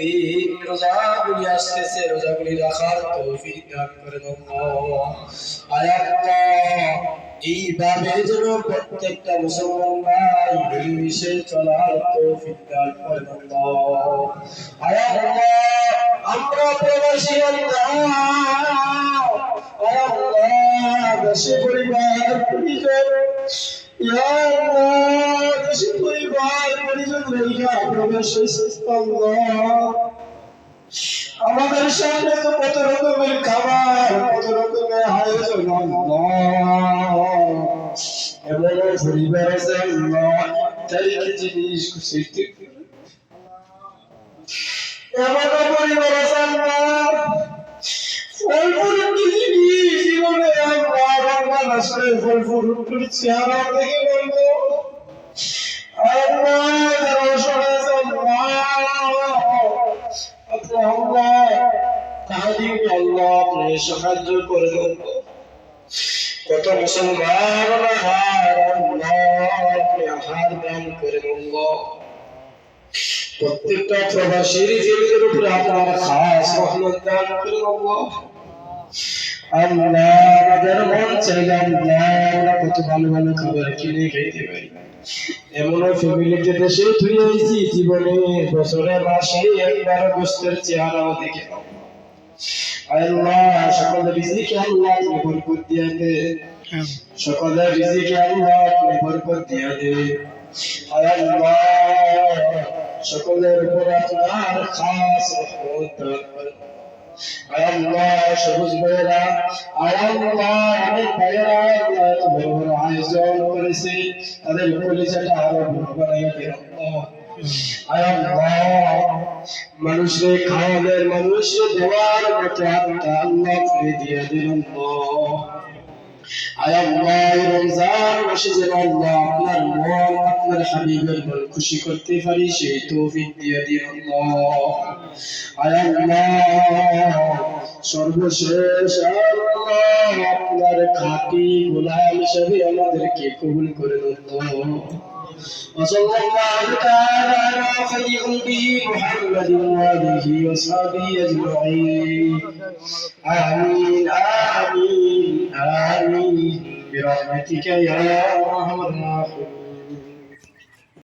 দিন রোজাগুলি আসতেছে, রোজাগুলি রাখার তৌফিক দান করে দাও আয় আল্লাহ। এইভাবে যেন প্রত্যেকটা মুসলমান ভাই মিলেমিশে চলার তৌফিক দান করে দাও আয় আল্লাহ। আমরা প্রবাসী আল্লাহ, আয় আল্লাহ দেশে পরিবার পরিজন, ইয়া আল্লাহ দেশে পরিবার পরিজন রেখা প্রবেশ আল্লাহ। আমাদের সামনে তো কত রকমের খাবার, কত রকমের আয়োজন এমন পরিবার আছে আল্লাহ, তারিখে জিনিস খুশিতে এমন পরিবার আছে আল্লাহ, ফল ফুল জিনিস জীবনে আমরা রমজান আসলে ফল ফুল চেহারা দেখে বলবো আল্লাহ যারা শোনা সাহায্য করে দেন। কত মুসলমান আহার দান করে প্রত্যেকটা প্রবাসীর জীবনের উপরে আপনার খাস রহমত দান করে আমাদের মন চাইলে আমরা কত ভালো ভালো খাবার কিনে খেতে পারি। এমন ফ্যামিলিতে দেশে তুই আইছি, জীবনে বছরে মাসে একবার গোস্তের চেহারাও দেখে আল্লাহ। সকলের রিজিকে আল্লাহ আপনি বরকত দিয়া দে, সকলের রিজিকে আল্লাহ আপনি বরকত দিয়া দে আল্লাহ। সকলের উপর আপনার খাস রহমত দান করেন আল্লাহ। সবুজ ভাইয়েরা আল্লাহ, অনেক ভাইয়েরা আল্লাহ এত বড় বড় আয়োজন করেছে, তাদের কলিজাটা আরো বড় বানাইয়া দেন আল্লাহ। মানুষের খাওয়ানোর, মানুষের দেওয়ার মতো আত্মা আল্লাহ আপনি দিয়ে দিন আল্লাহ। রমজান মাসে যেন আল্লাহ আপনার মন, আপনার হাবিবের মন খুশি করতে পারি সেই তৌফিক দিয়ে দিন আল্লাহ। সর্বশেষ আল্লাহ আপনার খাঁটি গোলাম হিসেবে আমাদেরকে কবুল করে দিন। وصلى الله تعالى على خير خلقه محمد وآله وصحبه أجمعين آمين آمين آمين برحمتك يا أرحم الراحمين.